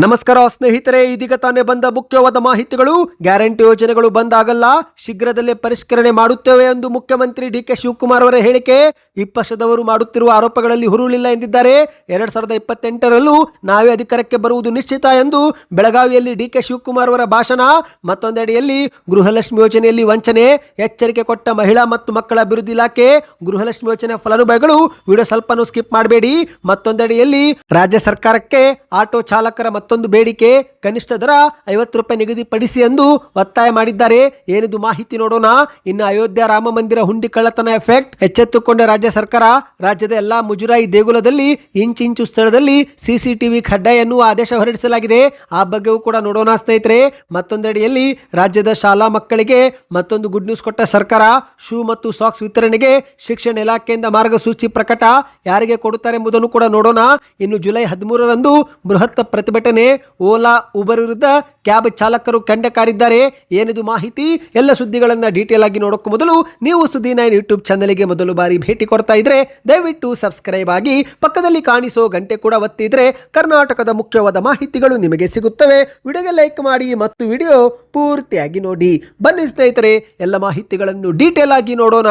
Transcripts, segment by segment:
ನಮಸ್ಕಾರ ಸ್ನೇಹಿತರೆ, ಇದೀಗ ತಾನೇ ಬಂದ ಮುಖ್ಯವಾದ ಮಾಹಿತಿಗಳು. ಗ್ಯಾರಂಟಿ ಯೋಜನೆಗಳು ಬಂದಾಗಲ್ಲ, ಶೀಘ್ರದಲ್ಲೇ ಪರಿಷ್ಕರಣೆ ಮಾಡುತ್ತೇವೆ ಎಂದು ಮುಖ್ಯಮಂತ್ರಿ ಡಿ.ಕೆ. ಶಿವಕುಮಾರ್ ಅವರ ಹೇಳಿಕೆ. ವಿಪಕ್ಷದವರು ಮಾಡುತ್ತಿರುವ ಆರೋಪಗಳಲ್ಲಿ ಹುರುಳಿಲ್ಲ ಎಂದಿದ್ದಾರೆ. 2028ರಲ್ಲೂ ನಾವೇ ಅಧಿಕಾರಕ್ಕೆ ಬರುವುದು ನಿಶ್ಚಿತ ಎಂದು ಬೆಳಗಾವಿಯಲ್ಲಿ ಡಿ.ಕೆ. ಶಿವಕುಮಾರ್ ಅವರ ಭಾಷಣ. ಮತ್ತೊಂದೆಡೆಯಲ್ಲಿ ಗೃಹಲಕ್ಷ್ಮಿ ಯೋಜನೆಯಲ್ಲಿ ವಂಚನೆ, ಎಚ್ಚರಿಕೆ ಕೊಟ್ಟ ಮಹಿಳಾ ಮತ್ತು ಮಕ್ಕಳ ಅಭಿವೃದ್ಧಿ ಇಲಾಖೆ. ಗೃಹಲಕ್ಷ್ಮಿ ಯೋಜನೆ ಫಲಾನುಭವಿಗಳು ವಿಡಿಯೋ ಸ್ವಲ್ಪನೂ ಸ್ಕಿಪ್ ಮಾಡಬೇಡಿ. ಮತ್ತೊಂದೆಡೆಯಲ್ಲಿ ರಾಜ್ಯ ಸರ್ಕಾರಕ್ಕೆ ಆಟೋ ಚಾಲಕರ ಮತ್ತೊಂದು ಬೇಡಿಕೆ, ಕನಿಷ್ಠ ದರ 50 ರೂಪಾಯಿ ನಿಗದಿಪಡಿಸಿ ಎಂದು ಒತ್ತಾಯ ಮಾಡಿದ್ದಾರೆ. ಏನಿದು ಮಾಹಿತಿ ನೋಡೋಣ. ಇನ್ನು ಅಯೋಧ್ಯ ರಾಮ ಮಂದಿರ ಹುಂಡಿ ಕಳ್ಳತನ ಎಫೆಕ್ಟ್. ಎಚ್ಚೆತ್ತುಕೊಂಡ ರಾಜ್ಯ ಸರ್ಕಾರ ರಾಜ್ಯದ ಎಲ್ಲಾ ಮುಜರಾಯಿ ದೇಗುಲದಲ್ಲಿ ಇಂಚಿಂಚು ಸ್ಥಳದಲ್ಲಿ ಸಿಸಿಟಿವಿ ಕಡ್ಡಾಯ ಎನ್ನುವ ಆದೇಶ ಹೊರಡಿಸಲಾಗಿದೆ. ಆ ಬಗ್ಗೆಯೂ ಕೂಡ ನೋಡೋಣ ಸ್ನೇಹಿತರೆ. ಮತ್ತೊಂದೆಡೆಯಲ್ಲಿ ರಾಜ್ಯದ ಶಾಲಾ ಮಕ್ಕಳಿಗೆ ಮತ್ತೊಂದು ಗುಡ್ ನ್ಯೂಸ್ ಕೊಟ್ಟ ಸರ್ಕಾರ. ಶೂ ಮತ್ತು ಸಾಕ್ಸ್ ವಿತರಣೆಗೆ ಶಿಕ್ಷಣ ಇಲಾಖೆಯಿಂದ ಮಾರ್ಗಸೂಚಿ ಪ್ರಕಟ. ಯಾರಿಗೆ ಕೊಡುತ್ತಾರೆ ಎಂಬುದನ್ನು ಕೂಡ ನೋಡೋಣ. ಇನ್ನು ಜುಲೈ 13ರಂದು ಬೃಹತ್ ಪ್ರತಿಭಟನೆ. ಓಲಾ ಉಬರ್ ವಿರುದ್ಧ ಕ್ಯಾಬ್ ಚಾಲಕರು ಕೆಂಡ ಕಾರಿದ್ದಾರೆ. ಏನಿದು ಮಾಹಿತಿ? ಎಲ್ಲ ಸುದ್ದಿಗಳನ್ನು ಡೀಟೇಲ್ ಆಗಿ ನೋಡೋಕೆ ಮೊದಲು ನೀವು ಸುದ್ದಿ9 ಯೂಟ್ಯೂಬ್ ಚಾನಲ್ಗೆ ಮೊದಲು ಬಾರಿ ಭೇಟಿ ಕೊಡ್ತಾ ಇದ್ರೆ ದಯವಿಟ್ಟು ಸಬ್ಸ್ಕ್ರೈಬ್ ಆಗಿ, ಪಕ್ಕದಲ್ಲಿ ಕಾಣಿಸೋ ಗಂಟೆ ಕೂಡ ಒತ್ತಿದ್ರೆ ಕರ್ನಾಟಕದ ಮುಖ್ಯವಾದ ಮಾಹಿತಿಗಳು ನಿಮಗೆ ಸಿಗುತ್ತವೆ. ವಿಡಿಯೋಗೆ ಲೈಕ್ ಮಾಡಿ ಮತ್ತು ವಿಡಿಯೋ ಪೂರ್ತಿಯಾಗಿ ನೋಡಿ. ಬನ್ನಿ ಸ್ನೇಹಿತರೆ, ಎಲ್ಲ ಮಾಹಿತಿಗಳನ್ನು ಡೀಟೇಲ್ ಆಗಿ ನೋಡೋಣ.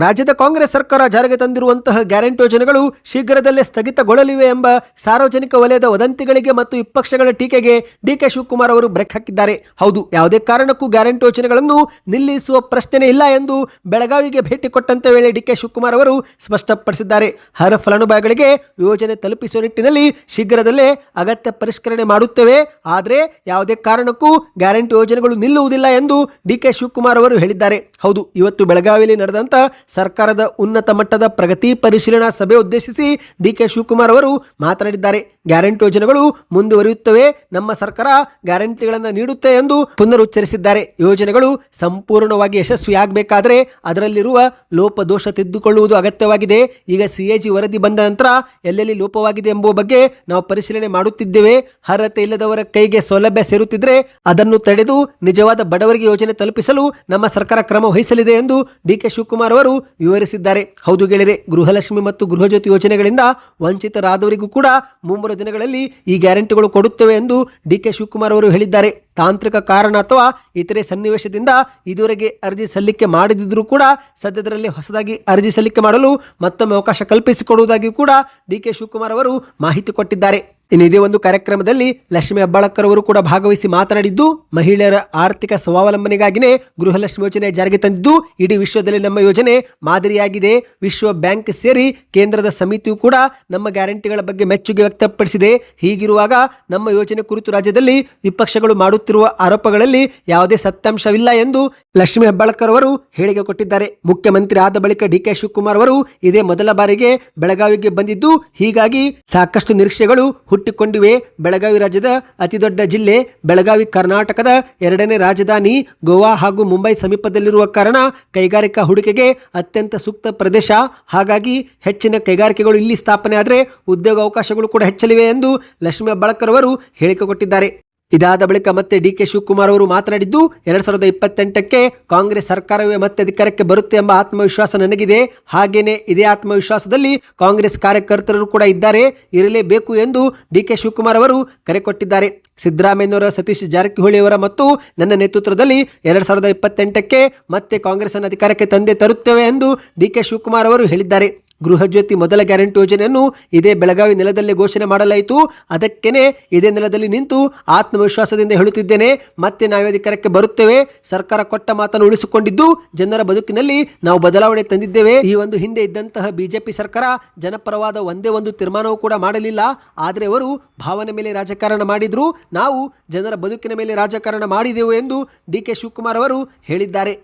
ರಾಜ್ಯದ ಕಾಂಗ್ರೆಸ್ ಸರ್ಕಾರ ಜಾರಿಗೆ ತಂದಿರುವಂತಹ ಗ್ಯಾರಂಟಿ ಯೋಜನೆಗಳು ಶೀಘ್ರದಲ್ಲೇ ಸ್ಥಗಿತಗೊಳ್ಳಲಿವೆ ಎಂಬ ಸಾರ್ವಜನಿಕ ವಲಯದ ವದಂತಿಗಳಿಗೆ ಮತ್ತು ವಿಪಕ್ಷಗಳ ಟೀಕೆಗೆ ಡಿ.ಕೆ. ಶಿವಕುಮಾರ್ ಅವರು ಬ್ರೇಕ್ ಹಾಕಿದ್ದಾರೆ. ಹೌದು, ಯಾವುದೇ ಕಾರಣಕ್ಕೂ ಗ್ಯಾರಂಟಿ ಯೋಜನೆಗಳನ್ನು ನಿಲ್ಲಿಸುವ ಪ್ರಶ್ನೆ ಇಲ್ಲ ಎಂದು ಬೆಳಗಾವಿಗೆ ಭೇಟಿ ಕೊಟ್ಟಂತ ವೇಳೆ ಡಿ.ಕೆ. ಶಿವಕುಮಾರ್ ಅವರು ಸ್ಪಷ್ಟಪಡಿಸಿದ್ದಾರೆ. ಅರ್ಹ ಫಲಾನುಭವಿಗಳಿಗೆ ಯೋಜನೆ ತಲುಪಿಸುವ ನಿಟ್ಟಿನಲ್ಲಿ ಶೀಘ್ರದಲ್ಲೇ ಅಗತ್ಯ ಪರಿಷ್ಕರಣೆ ಮಾಡುತ್ತೇವೆ. ಆದರೆ ಯಾವುದೇ ಕಾರಣಕ್ಕೂ ಗ್ಯಾರಂಟಿ ಯೋಜನೆಗಳು ನಿಲ್ಲುವುದಿಲ್ಲ ಎಂದು ಡಿ.ಕೆ. ಶಿವಕುಮಾರ್ ಅವರು ಹೇಳಿದ್ದಾರೆ. ಹೌದು, ಇವತ್ತು ಬೆಳಗಾವಿಯಲ್ಲಿ ನಡೆದಂತ ಸರ್ಕಾರದ ಉನ್ನತ ಮಟ್ಟದ ಪ್ರಗತಿ ಪರಿಶೀಲನಾ ಸಭೆ ಉದ್ದೇಶಿಸಿ ಡಿ.ಕೆ. ಶಿವಕುಮಾರ್ ಅವರು ಮಾತನಾಡಿದ್ದಾರೆ. ಗ್ಯಾರಂಟಿ ಯೋಜನೆಗಳು ಮುಂದುವರಿಯುತ್ತವೆ, ನಮ್ಮ ಸರ್ಕಾರ ಗ್ಯಾರಂಟಿಗಳನ್ನು ನೀಡುತ್ತೆ ಎಂದು ಪುನರುಚ್ಚರಿಸಿದ್ದಾರೆ. ಯೋಜನೆಗಳು ಸಂಪೂರ್ಣವಾಗಿ ಯಶಸ್ವಿಯಾಗಬೇಕಾದರೆ ಅದರಲ್ಲಿರುವ ಲೋಪದೋಷ ತಿದ್ದುಕೊಳ್ಳುವುದು ಅಗತ್ಯವಾಗಿದೆ. ಈಗ ಸಿಎಜಿ ವರದಿ ಬಂದ ನಂತರ ಎಲ್ಲೆಲ್ಲಿ ಲೋಪವಾಗಿದೆ ಎಂಬುವ ಬಗ್ಗೆ ನಾವು ಪರಿಶೀಲನೆ ಮಾಡುತ್ತಿದ್ದೇವೆ. ಅರ್ಹತೆ ಇಲ್ಲದವರ ಕೈಗೆ ಸೌಲಭ್ಯ ಸೇರುತ್ತಿದ್ರೆ ಅದನ್ನು ತಡೆದು ನಿಜವಾದ ಬಡವರಿಗೆ ಯೋಜನೆ ತಲುಪಿಸಲು ನಮ್ಮ ಸರ್ಕಾರ ಕ್ರಮ ವಹಿಸಲಿದೆ ಎಂದು ಡಿ.ಕೆ. ಶಿವಕುಮಾರ್ ಅವರು ವಿವರಿಸಿದ್ದಾರೆ. ಹೌದು ಗೆಳೆಯರೆ, ಗೃಹಲಕ್ಷ್ಮಿ ಮತ್ತು ಗೃಹಜ್ಯೋತಿ ಯೋಜನೆಗಳಿಂದ ವಂಚಿತರಾದವರಿಗೂ ಕೂಡ ಮುಂಬರುವ ದಿನಗಳಲ್ಲಿ ಈ ಗ್ಯಾರಂಟಿಗಳು ಕೊಡುತ್ತವೆ ಎಂದು ಡಿ.ಕೆ. ಶಿವಕುಮಾರ್ ಅವರು ಹೇಳಿದ್ದಾರೆ. ತಾಂತ್ರಿಕ ಕಾರಣ ಅಥವಾ ಇತರೆ ಸನ್ನಿವೇಶದಿಂದ ಇದುವರೆಗೆ ಅರ್ಜಿ ಸಲ್ಲಿಕೆ ಮಾಡದಿದ್ದರೂ ಕೂಡ ಸದ್ಯದರಲ್ಲಿ ಹೊಸದಾಗಿ ಅರ್ಜಿ ಸಲ್ಲಿಕೆ ಮಾಡಲು ಮತ್ತೊಮ್ಮೆ ಅವಕಾಶ ಕಲ್ಪಿಸಿಕೊಡುವುದಾಗಿ ಕೂಡ ಡಿ.ಕೆ. ಶಿವಕುಮಾರ್ ಅವರು ಮಾಹಿತಿ ಕೊಟ್ಟಿದ್ದಾರೆ. ಇನ್ನು ಇದೇ ಒಂದು ಕಾರ್ಯಕ್ರಮದಲ್ಲಿ ಲಕ್ಷ್ಮೀ ಹೆಬ್ಬಾಳಕರ್ ಅವರು ಕೂಡ ಭಾಗವಹಿಸಿ ಮಾತನಾಡಿದ್ದು, ಮಹಿಳೆಯರ ಆರ್ಥಿಕ ಸ್ವಾವಲಂಬನೆಗಾಗಿನೇ ಗೃಹಲಕ್ಷ್ಮಿ ಯೋಜನೆ ಜಾರಿಗೆ ತಂದಿದ್ದು, ಇಡೀ ವಿಶ್ವದಲ್ಲಿ ನಮ್ಮ ಯೋಜನೆ ಮಾದರಿಯಾಗಿದೆ. ವಿಶ್ವ ಬ್ಯಾಂಕ್ ಸೇರಿ ಕೇಂದ್ರದ ಸಮಿತಿಯು ಕೂಡ ನಮ್ಮ ಗ್ಯಾರಂಟಿಗಳ ಬಗ್ಗೆ ಮೆಚ್ಚುಗೆ ವ್ಯಕ್ತಪಡಿಸಿದೆ. ಹೀಗಿರುವಾಗ ನಮ್ಮ ಯೋಜನೆ ಕುರಿತು ರಾಜ್ಯದಲ್ಲಿ ವಿಪಕ್ಷಗಳು ಮಾಡುತ್ತಿರುವ ಆರೋಪಗಳಲ್ಲಿ ಯಾವುದೇ ಸತ್ಯಾಂಶವಿಲ್ಲ ಎಂದು ಲಕ್ಷ್ಮೀ ಹೆಬ್ಬಾಳಕರ್ ಅವರು ಹೇಳಿಕೆ ಕೊಟ್ಟಿದ್ದಾರೆ. ಮುಖ್ಯಮಂತ್ರಿ ಆದ ಬಳಿಕ ಡಿ.ಕೆ. ಶಿವಕುಮಾರ್ ಅವರು ಇದೇ ಮೊದಲ ಬಾರಿಗೆ ಬೆಳಗಾವಿಗೆ ಬಂದಿದ್ದು, ಹೀಗಾಗಿ ಸಾಕಷ್ಟು ನಿರೀಕ್ಷೆಗಳು ಹುಟ್ಟಿಕೊಂಡಿವೆ. ಬೆಳಗಾವಿ ರಾಜ್ಯದ ಅತಿದೊಡ್ಡ ಜಿಲ್ಲೆ. ಬೆಳಗಾವಿ ಕರ್ನಾಟಕದ 2ನೇ ರಾಜಧಾನಿ. ಗೋವಾ ಹಾಗೂ ಮುಂಬೈ ಸಮೀಪದಲ್ಲಿರುವ ಕಾರಣ ಕೈಗಾರಿಕಾ ಹೂಡಿಕೆಗೆ ಅತ್ಯಂತ ಸೂಕ್ತ ಪ್ರದೇಶ. ಹಾಗಾಗಿ ಹೆಚ್ಚಿನ ಕೈಗಾರಿಕೆಗಳು ಇಲ್ಲಿ ಸ್ಥಾಪನೆ ಆದರೆ ಉದ್ಯೋಗ ಅವಕಾಶಗಳು ಕೂಡ ಹೆಚ್ಚಲಿವೆ ಎಂದು ಲಕ್ಷ್ಮೀ ಹೆಬ್ಬಾಳಕರ್ ಅವರು ಹೇಳಿಕೆ ಕೊಟ್ಟಿದ್ದಾರೆ. ಇದಾದ ಬಳಿಕ ಮತ್ತೆ ಡಿ.ಕೆ. ಶಿವಕುಮಾರ್ ಅವರು ಮಾತನಾಡಿದ್ದು, 2028ಕ್ಕೆ ಕಾಂಗ್ರೆಸ್ ಸರ್ಕಾರವೇ ಮತ್ತೆ ಅಧಿಕಾರಕ್ಕೆ ಬರುತ್ತೆ ಎಂಬ ಆತ್ಮವಿಶ್ವಾಸ ನನಗಿದೆ. ಹಾಗೇನೆ ಇದೇ ಆತ್ಮವಿಶ್ವಾಸದಲ್ಲಿ ಕಾಂಗ್ರೆಸ್ ಕಾರ್ಯಕರ್ತರು ಕೂಡ ಇದ್ದಾರೆ, ಇರಲೇಬೇಕು ಎಂದು ಡಿ.ಕೆ. ಶಿವಕುಮಾರ್ ಅವರು ಕರೆ ಕೊಟ್ಟಿದ್ದಾರೆ. ಸಿದ್ದರಾಮಯ್ಯನವರ, ಸತೀಶ್ ಜಾರಕಿಹೊಳಿ ಅವರ ಮತ್ತು ನನ್ನ ನೇತೃತ್ವದಲ್ಲಿ 2028ಕ್ಕೆ ಮತ್ತೆ ಕಾಂಗ್ರೆಸ್ ಅನ್ನು ಅಧಿಕಾರಕ್ಕೆ ತಂದೆ ತರುತ್ತೇವೆ ಎಂದು ಡಿ.ಕೆ. ಶಿವಕುಮಾರ್ ಅವರು ಹೇಳಿದ್ದಾರೆ. ಗೃಹಜ್ಯೋತಿ ಮೊದಲ ಗ್ಯಾರಂಟಿ ಯೋಜನೆಯನ್ನು ಇದೇ ಬೆಳಗಾವಿ ನೆಲದಲ್ಲೇ ಘೋಷಣೆ ಮಾಡಲಾಯಿತು. ಅದಕ್ಕೇನೆ ಇದೇ ನೆಲದಲ್ಲಿ ನಿಂತು ಆತ್ಮವಿಶ್ವಾಸದಿಂದ ಹೇಳುತ್ತಿದ್ದೇನೆ, ಮತ್ತೆ ನಾವೇ ಅಧಿಕಾರಕ್ಕೆ ಬರುತ್ತೇವೆ. ಸರ್ಕಾರ ಕೊಟ್ಟ ಮಾತನ್ನು ಉಳಿಸಿಕೊಂಡಿದ್ದು ಜನರ ಬದುಕಿನಲ್ಲಿ ನಾವು ಬದಲಾವಣೆ ತಂದಿದ್ದೇವೆ. ಈ ಒಂದು ಹಿಂದೆ ಇದ್ದಂತಹ ಬಿಜೆಪಿ ಸರ್ಕಾರ ಜನಪರವಾದ ಒಂದೇ ಒಂದು ತೀರ್ಮಾನವೂ ಕೂಡ ಮಾಡಲಿಲ್ಲ. ಆದರೆ ಅವರು ಭಾವನೆ ಮೇಲೆ ರಾಜಕಾರಣ ಮಾಡಿದ್ರು, ನಾವು ಜನರ ಬದುಕಿನ ಮೇಲೆ ರಾಜಕಾರಣ ಮಾಡಿದೆವು ಎಂದು ಡಿ.ಕೆ. ಶಿವಕುಮಾರ್ ಅವರು ಹೇಳಿದ್ದಾರೆ.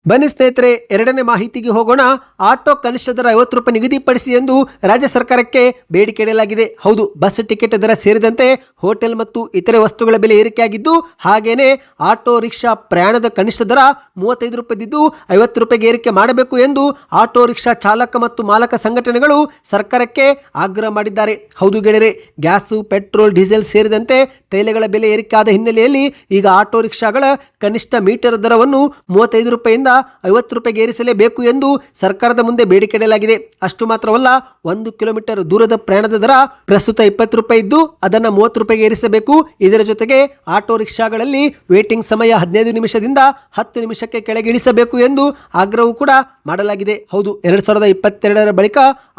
ಬನ್ನಿ ಸ್ನೇಹಿತರೆ, 2ನೇ ಮಾಹಿತಿಗೆ ಹೋಗೋಣ. ಆಟೋ ಕನಿಷ್ಠ ದರ 50 ರೂಪಾಯಿ ನಿಗದಿಪಡಿಸಿ ಎಂದು ರಾಜ್ಯ ಸರ್ಕಾರಕ್ಕೆ ಬೇಡಿಕೆ ಇಡಲಾಗಿದೆ. ಹೌದು, ಬಸ್ ಟಿಕೆಟ್ ದರ ಸೇರಿದಂತೆ ಹೋಟೆಲ್ ಮತ್ತು ಇತರೆ ವಸ್ತುಗಳ ಬೆಲೆ ಏರಿಕೆಯಾಗಿದ್ದು, ಹಾಗೇನೆ ಆಟೋ ರಿಕ್ಷಾ ಪ್ರಯಾಣದ ಕನಿಷ್ಠ ದರ 35 ರೂಪಾಯಿ ಇದ್ದು 50 ರೂಪಾಯಿಗೆ ಏರಿಕೆ ಮಾಡಬೇಕು ಎಂದು ಆಟೋ ರಿಕ್ಷಾ ಚಾಲಕ ಮತ್ತು ಮಾಲಕ ಸಂಘಟನೆಗಳು ಸರ್ಕಾರಕ್ಕೆ ಆಗ್ರಹ ಮಾಡಿದ್ದಾರೆ. ಹೌದು ಗೆಳೆಯರೆ, ಗ್ಯಾಸು, ಪೆಟ್ರೋಲ್, ಡೀಸೆಲ್ ಸೇರಿದಂತೆ ತೈಲಗಳ ಬೆಲೆ ಏರಿಕೆ ಆದ ಹಿನ್ನೆಲೆಯಲ್ಲಿ ಈಗ ಆಟೋ ರಿಕ್ಷಾಗಳ ಕನಿಷ್ಠ ಮೀಟರ್ ದರವನ್ನು 35 ರೂಪಾಯಿಯಿಂದ 50 ರೂಪಾಯಿಗೆ ಏರಿಸಲೇಬೇಕು ಎಂದು ಸರ್ಕಾರದ ಮುಂದೆ ಬೇಡಿಕೆ ಇಡಲಾಗಿದೆ. ಅಷ್ಟು ಮಾತ್ರವಲ್ಲ, 1 ಕಿಲೋಮೀಟರ್ ದೂರದ ಪ್ರಯಾಣದ ದರ ಪ್ರಸ್ತುತ 20 ರೂಪಾಯಿ ಇದ್ದು ಅದನ್ನು 30 ರೂಪಾಯಿಗೆ ಏರಿಸಬೇಕು. ಇದರ ಜೊತೆಗೆ ಆಟೋ ರಿಕ್ಷಾಗಳಲ್ಲಿ ವೇಟಿಂಗ್ ಸಮಯ 15 ನಿಮಿಷದಿಂದ 10 ನಿಮಿಷಕ್ಕೆ ಕೆಳಗೆ ಇಳಿಸಬೇಕು ಎಂದು ಆಗ್ರಹವೂ ಕೂಡ ಮಾಡಲಾಗಿದೆ. ಹೌದು, 2022ರ ಬಳಿಕ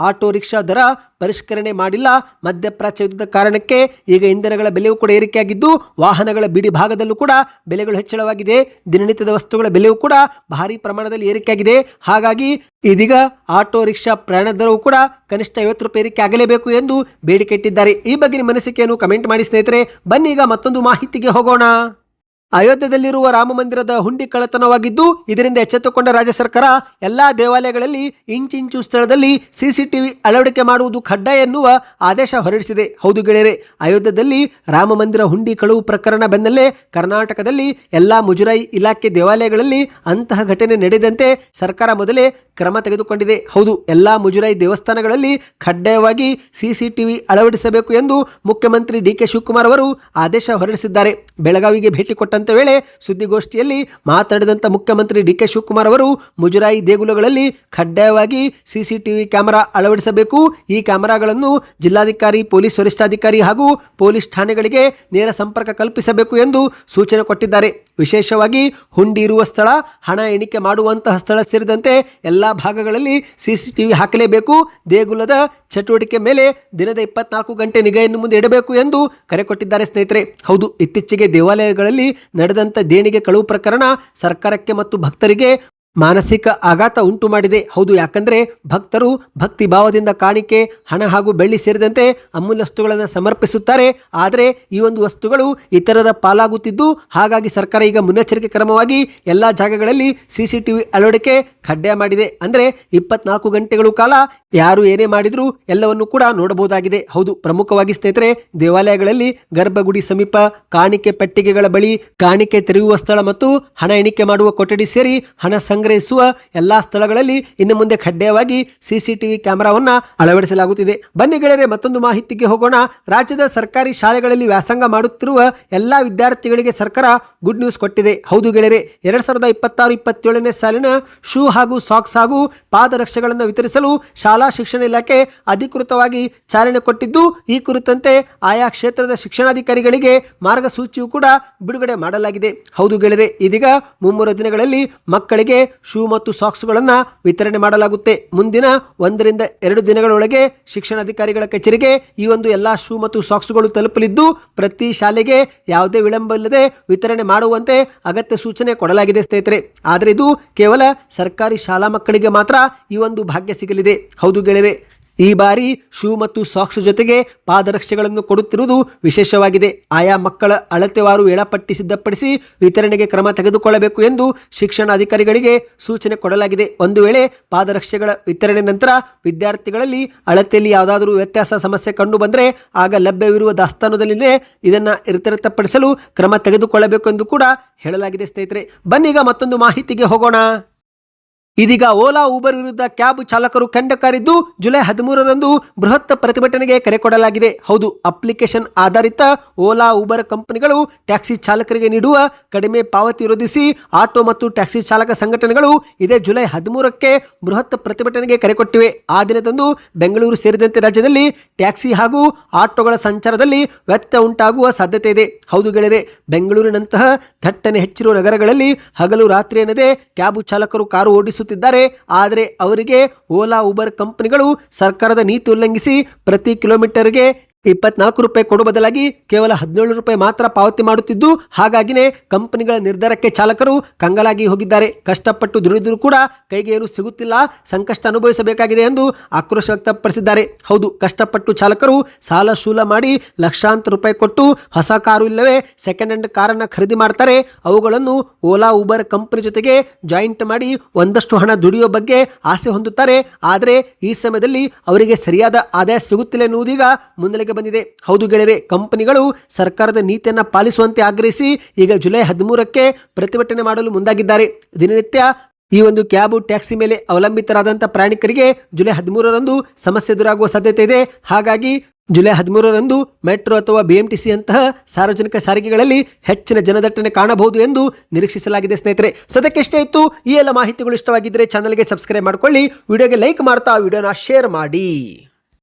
ಆಟೋ ರಿಕ್ಷಾ ದರ ಪರಿಷ್ಕರಣೆ ಮಾಡಿಲ್ಲ. ಮಧ್ಯಪ್ರಾಚ್ಯ ಯುದ್ಧದ ಕಾರಣಕ್ಕೆ ಈಗ ಇಂಧನಗಳ ಬೆಲೆಯೂ ಕೂಡ ಏರಿಕೆಯಾಗಿದ್ದು ವಾಹನಗಳ ಬಿಡಿ ಭಾಗದಲ್ಲೂ ಕೂಡ ಬೆಲೆಗಳು ಹೆಚ್ಚಳವಾಗಿದೆ. ದಿನನಿತ್ಯದ ವಸ್ತುಗಳ ಬೆಲೆಯೂ ಕೂಡ ಭಾರಿ ಪ್ರಮಾಣದಲ್ಲಿ ಏರಿಕೆಯಾಗಿದೆ. ಹಾಗಾಗಿ ಇದೀಗ ಆಟೋ ರಿಕ್ಷಾ ಪ್ರಯಾಣ ದರವು ಕೂಡ ಕನಿಷ್ಠ 50 ರೂಪಾಯಿ ಏರಿಕೆ ಆಗಲೇಬೇಕು ಎಂದು ಬೇಡಿಕೆ ಇಟ್ಟಿದ್ದಾರೆ. ಈ ಬಗ್ಗೆ ನಿಮ್ಮ ಅನಿಸಿಕೆಯನ್ನು ಕಮೆಂಟ್ ಮಾಡಿ ಸ್ನೇಹಿತರೆ. ಬನ್ನಿ ಈಗ ಮತ್ತೊಂದು ಮಾಹಿತಿಗೆ ಹೋಗೋಣ. ಅಯೋಧ್ಯೆಯಲ್ಲಿರುವ ರಾಮ ಮಂದಿರದ ಹುಂಡಿ ಕಳ್ಳತನವಾಗಿದ್ದು ಇದರಿಂದ ಎಚ್ಚೆತ್ತುಕೊಂಡ ರಾಜ್ಯ ಸರ್ಕಾರ ಎಲ್ಲಾ ದೇವಾಲಯಗಳಲ್ಲಿ ಇಂಚಿಂಚು ಸ್ಥಳದಲ್ಲಿ ಸಿಸಿಟಿವಿ ಅಳವಡಿಕೆ ಮಾಡುವುದು ಕಡ್ಡಾಯ ಎನ್ನುವ ಆದೇಶ ಹೊರಡಿಸಿದೆ. ಹೌದು ಗೆಳೆಯರೆ, ಅಯೋಧ್ಯೆಯಲ್ಲಿ ರಾಮ ಮಂದಿರ ಹುಂಡಿ ಕಳುವು ಪ್ರಕರಣ ಬೆನ್ನಲ್ಲೇ ಕರ್ನಾಟಕದಲ್ಲಿ ಎಲ್ಲಾ ಮುಜರಾಯಿ ಇಲಾಖೆ ದೇವಾಲಯಗಳಲ್ಲಿ ಅಂತಹ ಘಟನೆ ನಡೆದಂತೆ ಸರ್ಕಾರ ಮೊದಲೇ ಕ್ರಮ ತೆಗೆದುಕೊಂಡಿದೆ. ಹೌದು, ಎಲ್ಲಾ ಮುಜರಾಯಿ ದೇವಸ್ಥಾನಗಳಲ್ಲಿ ಕಡ್ಡಾಯವಾಗಿ ಸಿಸಿಟಿವಿ ಅಳವಡಿಸಬೇಕು ಎಂದು ಮುಖ್ಯಮಂತ್ರಿ ಡಿಕೆ ಶಿವಕುಮಾರ್ ಅವರು ಆದೇಶ ಹೊರಡಿಸಿದ್ದಾರೆ. ಬೆಳಗಾವಿಗೆ ಭೇಟಿ ಕೊಟ್ಟ ವೇಳೆ ಸುದ್ದಿಗೋಷ್ಠಿಯಲ್ಲಿ ಮಾತನಾಡಿದಂತ ಮುಖ್ಯಮಂತ್ರಿ ಡಿಕೆ ಶಿವಕುಮಾರ್ ಅವರು ಮುಜರಾಯಿ ದೇಗುಲಗಳಲ್ಲಿ ಕಡ್ಡಾಯವಾಗಿ ಸಿಸಿಟಿವಿ ಕ್ಯಾಮೆರಾ ಅಳವಡಿಸಬೇಕು. ಈ ಕ್ಯಾಮೆರಾಗಳನ್ನು ಜಿಲ್ಲಾಧಿಕಾರಿ, ಪೊಲೀಸ್ ವರಿಷ್ಠಾಧಿಕಾರಿ ಹಾಗೂ ಪೊಲೀಸ್ ಠಾಣೆಗಳಿಗೆ ನೇರ ಸಂಪರ್ಕ ಕಲ್ಪಿಸಬೇಕು ಎಂದು ಸೂಚನೆ ಕೊಟ್ಟಿದ್ದಾರೆ. ವಿಶೇಷವಾಗಿ ಹುಂಡಿ ಇರುವ ಸ್ಥಳ, ಹಣ ಎಣಿಕೆ ಮಾಡುವಂತಹ ಸ್ಥಳ ಸೇರಿದಂತೆ ಎಲ್ಲಾ ಭಾಗಗಳಲ್ಲಿ ಸಿಸಿಟಿವಿ ಹಾಕಲೇಬೇಕು. ದೇಗುಲದ ಚಟುವಟಿಕೆ ಮೇಲೆ ದಿನದ 24 ಗಂಟೆ ನಿಗಾಯನ್ನು ಮುಂದೆ ಇಡಬೇಕು ಎಂದು ಕರೆ ಕೊಟ್ಟಿದ್ದಾರೆ ಸ್ನೇಹಿತರೆ. ಹೌದು, ಇತ್ತೀಚೆಗೆ ದೇವಾಲಯಗಳಲ್ಲಿ ನಡೆದಂತ ದೇಣಿಗೆ ಕಳುವು ಪ್ರಕರಣ ಸರ್ಕಾರಕ್ಕೆ ಮತ್ತು ಭಕ್ತರಿಗೆ ಮಾನಸಿಕ ಆಘಾತ ಉಂಟು ಮಾಡಿದೆ. ಹೌದು, ಯಾಕಂದ್ರೆ ಭಕ್ತರು ಭಕ್ತಿ ಭಾವದಿಂದ ಕಾಣಿಕೆ, ಹಣ ಹಾಗೂ ಬೆಳ್ಳಿ ಸೇರಿದಂತೆ ಅಮೂಲ್ಯ ವಸ್ತುಗಳನ್ನು ಸಮರ್ಪಿಸುತ್ತಾರೆ. ಆದರೆ ಈ ಒಂದು ವಸ್ತುಗಳು ಇತರರ ಪಾಲಾಗುತ್ತಿದ್ದು ಹಾಗಾಗಿ ಸರ್ಕಾರ ಈಗ ಮುನ್ನೆಚ್ಚರಿಕೆ ಕ್ರಮವಾಗಿ ಎಲ್ಲಾ ಜಾಗಗಳಲ್ಲಿ ಸಿಸಿಟಿವಿ ಅಳವಡಿಕೆ ಕಡ್ಡಾಯ ಮಾಡಿದೆ. ಅಂದ್ರೆ 24 ಗಂಟೆಗಳು ಕಾಲ ಯಾರು ಏನೇ ಮಾಡಿದ್ರು ಎಲ್ಲವನ್ನು ಕೂಡ ನೋಡಬಹುದಾಗಿದೆ. ಹೌದು, ಪ್ರಮುಖವಾಗಿ ಸ್ನೇಹಿತರೆ, ದೇವಾಲಯಗಳಲ್ಲಿ ಗರ್ಭಗುಡಿ ಸಮೀಪ, ಕಾಣಿಕೆ ಪೆಟ್ಟಿಗೆಗಳ ಬಳಿ, ಕಾಣಿಕೆ ತೆರೆಯುವ ಸ್ಥಳ ಮತ್ತು ಹಣ ಎಣಿಕೆ ಮಾಡುವ ಕೊಠಡಿ ಸೇರಿ ಹಣ ಸಂಗ್ರಹಿಸುವ ಎಲ್ಲಾ ಸ್ಥಳಗಳಲ್ಲಿ ಇನ್ನು ಮುಂದೆ ಕಡ್ಡಾಯವಾಗಿ ಸಿಸಿಟಿವಿ ಕ್ಯಾಮೆರಾವನ್ನ ಅಳವಡಿಸಲಾಗುತ್ತಿದೆ. ಬನ್ನಿ ಗೆಳೆಯರೆ, ಮತ್ತೊಂದು ಮಾಹಿತಿಗೆ ಹೋಗೋಣ. ರಾಜ್ಯದ ಸರ್ಕಾರಿ ಶಾಲೆಗಳಲ್ಲಿ ವ್ಯಾಸಂಗ ಮಾಡುತ್ತಿರುವ ಎಲ್ಲಾ ವಿದ್ಯಾರ್ಥಿಗಳಿಗೆ ಸರ್ಕಾರ ಗುಡ್ ನ್ಯೂಸ್ ಕೊಟ್ಟಿದೆ. ಹೌದು ಗೆಳೆಯರೆ, 2026-27ನೇ ಸಾಲಿನ ಶೂ ಹಾಗೂ ಸಾಕ್ಸ್ ಹಾಗೂ ಪಾದರಕ್ಷೆಗಳನ್ನು ವಿತರಿಸಲು ಶಾಲಾ ಶಿಕ್ಷಣ ಇಲಾಖೆ ಅಧಿಕೃತವಾಗಿ ಚಾಲನೆ ಕೊಟ್ಟಿದ್ದು ಈ ಕುರಿತಂತೆ ಆಯಾ ಕ್ಷೇತ್ರದ ಶಿಕ್ಷಣಾಧಿಕಾರಿಗಳಿಗೆ ಮಾರ್ಗಸೂಚಿಯು ಕೂಡ ಬಿಡುಗಡೆ ಮಾಡಲಾಗಿದೆ. ಹೌದು ಗೆಳೆಯರೆ, ಇದೀಗ 3 ದಿನಗಳಲ್ಲಿ ಮಕ್ಕಳಿಗೆ ಶೂ ಮತ್ತು ಸಾಕ್ಸ್ಗಳನ್ನು ವಿತರಣೆ ಮಾಡಲಾಗುತ್ತೆ. ಮುಂದಿನ 1 ರಿಂದ 2 ದಿನಗಳೊಳಗೆ ಶಿಕ್ಷಣಾಧಿಕಾರಿಗಳ ಕಚೇರಿಗೆ ಈ ಒಂದು ಎಲ್ಲಾ ಶೂ ಮತ್ತು ಸಾಕ್ಸ್ಗಳು ತಲುಪಲಿದ್ದು ಪ್ರತಿ ಶಾಲೆಗೆ ಯಾವುದೇ ವಿಳಂಬ ಇಲ್ಲದೆ ವಿತರಣೆ ಮಾಡುವಂತೆ ಅಗತ್ಯ ಸೂಚನೆ ಕೊಡಲಾಗಿದೆ ಸ್ನೇಹಿತರೆ. ಆದರೆ ಇದು ಕೇವಲ ಸರ್ಕಾರಿ ಶಾಲಾ ಮಕ್ಕಳಿಗೆ ಮಾತ್ರ ಈ ಒಂದು ಭಾಗ್ಯ ಸಿಗಲಿದೆ. ಹೌದು ಗೆಳೆಯರೆ, ಈ ಬಾರಿ ಶೂ ಮತ್ತು ಸಾಕ್ಸ್ ಜೊತೆಗೆ ಪಾದರಕ್ಷೆಗಳನ್ನು ಕೊಡುತ್ತಿರುವುದು ವಿಶೇಷವಾಗಿದೆ. ಆಯಾ ಮಕ್ಕಳ ಅಳತೆವಾರು ವೇಳಾಪಟ್ಟಿ ಸಿದ್ಧಪಡಿಸಿ ವಿತರಣೆಗೆ ಕ್ರಮ ತೆಗೆದುಕೊಳ್ಳಬೇಕು ಎಂದು ಶಿಕ್ಷಣ ಅಧಿಕಾರಿಗಳಿಗೆ ಸೂಚನೆ ಕೊಡಲಾಗಿದೆ. ಒಂದು ವೇಳೆ ಪಾದರಕ್ಷೆಗಳ ವಿತರಣೆ ನಂತರ ವಿದ್ಯಾರ್ಥಿಗಳಲ್ಲಿ ಅಳತೆಯಲ್ಲಿ ಯಾವುದಾದರೂ ವ್ಯತ್ಯಾಸ ಸಮಸ್ಯೆ ಕಂಡು ಬಂದರೆ ಆಗ ಲಭ್ಯವಿರುವ ದಾಸ್ತಾನುದಲ್ಲಿಯೇ ಇದನ್ನು ಇತ್ಯರ್ಥಪಡಿಸಲು ಕ್ರಮ ತೆಗೆದುಕೊಳ್ಳಬೇಕು ಎಂದು ಕೂಡ ಹೇಳಲಾಗಿದೆ ಸ್ನೇಹಿತರೆ. ಬನ್ನೀಗ ಮತ್ತೊಂದು ಮಾಹಿತಿಗೆ ಹೋಗೋಣ. ಇದೀಗ ಓಲಾ ಊಬರ್ ವಿರುದ್ಧ ಕ್ಯಾಬ್ ಚಾಲಕರು ಕಂಡಕಾರಿದ್ದು ಜುಲೈ 13ರಂದು ಬೃಹತ್ ಪ್ರತಿಭಟನೆಗೆ ಕರೆ ಕೊಡಲಾಗಿದೆ. ಹೌದು, ಅಪ್ಲಿಕೇಶನ್ ಆಧಾರಿತ ಓಲಾ ಊಬರ್ ಕಂಪನಿಗಳು ಟ್ಯಾಕ್ಸಿ ಚಾಲಕರಿಗೆ ನೀಡುವ ಕಡಿಮೆ ಪಾವತಿ ವಿರೋಧಿಸಿ ಆಟೋ ಮತ್ತು ಟ್ಯಾಕ್ಸಿ ಚಾಲಕ ಸಂಘಟನೆಗಳು ಇದೇ ಜುಲೈ 13ಕ್ಕೆ ಬೃಹತ್ ಪ್ರತಿಭಟನೆಗೆ ಕರೆ ಕೊಟ್ಟಿವೆ. ಆ ದಿನದಂದು ಬೆಂಗಳೂರು ಸೇರಿದಂತೆ ರಾಜ್ಯದಲ್ಲಿ ಟ್ಯಾಕ್ಸಿ ಹಾಗೂ ಆಟೋಗಳ ಸಂಚಾರದಲ್ಲಿ ವ್ಯತ್ಯಯ ಉಂಟಾಗುವ ಸಾಧ್ಯತೆ ಇದೆ. ಹೌದು ಗೆಳೆಯರೆ, ಬೆಂಗಳೂರಿನಂತಹ ದಟ್ಟಣೆ ಹೆಚ್ಚಿರುವ ನಗರಗಳಲ್ಲಿ ಹಗಲು ರಾತ್ರಿ ಎನ್ನದೆ ಕ್ಯಾಬ್ ಚಾಲಕರು ಕಾರು ಓಡಿಸುತ್ತಿದ್ದಾರೆ. ಆದರೆ ಅವರಿಗೆ ಓಲಾ ಊಬರ್ ಕಂಪನಿಗಳು ಸರ್ಕಾರದ ನೀತಿ ಉಲ್ಲಂಘಿಸಿ ಪ್ರತಿ ಕಿಲೋಮೀಟರ್ಗೆ 24 ರೂಪಾಯಿ ಕೊಡುವ ಬದಲಾಗಿ ಕೇವಲ 17 ರೂಪಾಯಿ ಮಾತ್ರ ಪಾವತಿ ಮಾಡುತ್ತಿದ್ದು ಹಾಗಾಗಿನೇ ಕಂಪನಿಗಳ ನಿರ್ಧಾರಕ್ಕೆ ಚಾಲಕರು ಕಂಗಾಲಾಗಿ ಹೋಗಿದ್ದಾರೆ. ಕಷ್ಟಪಟ್ಟು ದುಡಿದರೂ ಕೂಡ ಕೈಗೆ ಏನು ಸಿಗುತ್ತಿಲ್ಲ, ಸಂಕಷ್ಟ ಅನುಭವಿಸಬೇಕಾಗಿದೆ ಎಂದು ಆಕ್ರೋಶ ವ್ಯಕ್ತಪಡಿಸಿದ್ದಾರೆ. ಹೌದು, ಕಷ್ಟಪಟ್ಟು ಚಾಲಕರು ಸಾಲ ಶೂಲ ಮಾಡಿ ಲಕ್ಷಾಂತರ ರೂಪಾಯಿ ಕೊಟ್ಟು ಹೊಸ ಕಾರು ಇಲ್ಲವೇ ಸೆಕೆಂಡ್ ಹ್ಯಾಂಡ್ ಕಾರನ್ನು ಖರೀದಿ ಮಾಡ್ತಾರೆ. ಅವುಗಳನ್ನು ಓಲಾ ಊಬರ್ ಕಂಪನಿ ಜೊತೆಗೆ ಜಾಯಿಂಟ್ ಮಾಡಿ ಒಂದಷ್ಟು ಹಣ ದುಡಿಯುವ ಬಗ್ಗೆ ಆಸೆ ಹೊಂದುತ್ತಾರೆ. ಆದರೆ ಈ ಸಮಯದಲ್ಲಿ ಅವರಿಗೆ ಸರಿಯಾದ ಆದಾಯ ಸಿಗುತ್ತಿಲ್ಲ ಎನ್ನುವುದೀಗ ಮುನ್ನೆಲೆಗೆ ಬಂದಿದೆ. ಹೌದು ಗೆಳೆಯರೆ, ಕಂಪನಿಗಳು ಸರ್ಕಾರದ ನೀತಿಯನ್ನು ಪಾಲಿಸುವಂತೆ ಆಗ್ರಹಿಸಿ ಈಗ ಜುಲೈ 13ಕ್ಕೆ ಪ್ರತಿಭಟನೆ ಮಾಡಲು ಮುಂದಾಗಿದ್ದಾರೆ. ದಿನನಿತ್ಯ ಈ ಒಂದು ಕ್ಯಾಬ್ ಟ್ಯಾಕ್ಸಿ ಮೇಲೆ ಅವಲಂಬಿತರಾದಂಥ ಪ್ರಯಾಣಿಕರಿಗೆ ಜುಲೈ 13ರಂದು ಸಮಸ್ಯೆ ಎದುರಾಗುವ ಸಾಧ್ಯತೆ ಇದೆ. ಹಾಗಾಗಿ ಜುಲೈ 13ರಂದು ಮೆಟ್ರೋ ಅಥವಾ BMTC ಅಂತಹ ಸಾರ್ವಜನಿಕ ಸಾರಿಗೆಗಳಲ್ಲಿ ಹೆಚ್ಚಿನ ಜನದಟ್ಟಣೆ ಕಾಣಬಹುದು ಎಂದು ನಿರೀಕ್ಷಿಸಲಾಗಿದೆ. ಸ್ನೇಹಿತರೆ, ಸದ್ಯಕ್ಕೆ ಇಷ್ಟೇ ಇತ್ತು. ಈ ಎಲ್ಲ ಮಾಹಿತಿಗಳು ಇಷ್ಟವಾಗಿದ್ದರೆ ಚಾನಲ್ಗೆ ಸಬ್ಸ್ಕ್ರೈಬ್ ಮಾಡಿಕೊಳ್ಳಿ, ವಿಡಿಯೋಗೆ ಲೈಕ್ ಮಾಡ್ತಾ ವಿಡಿಯೋನ ಶೇರ್ ಮಾಡಿ.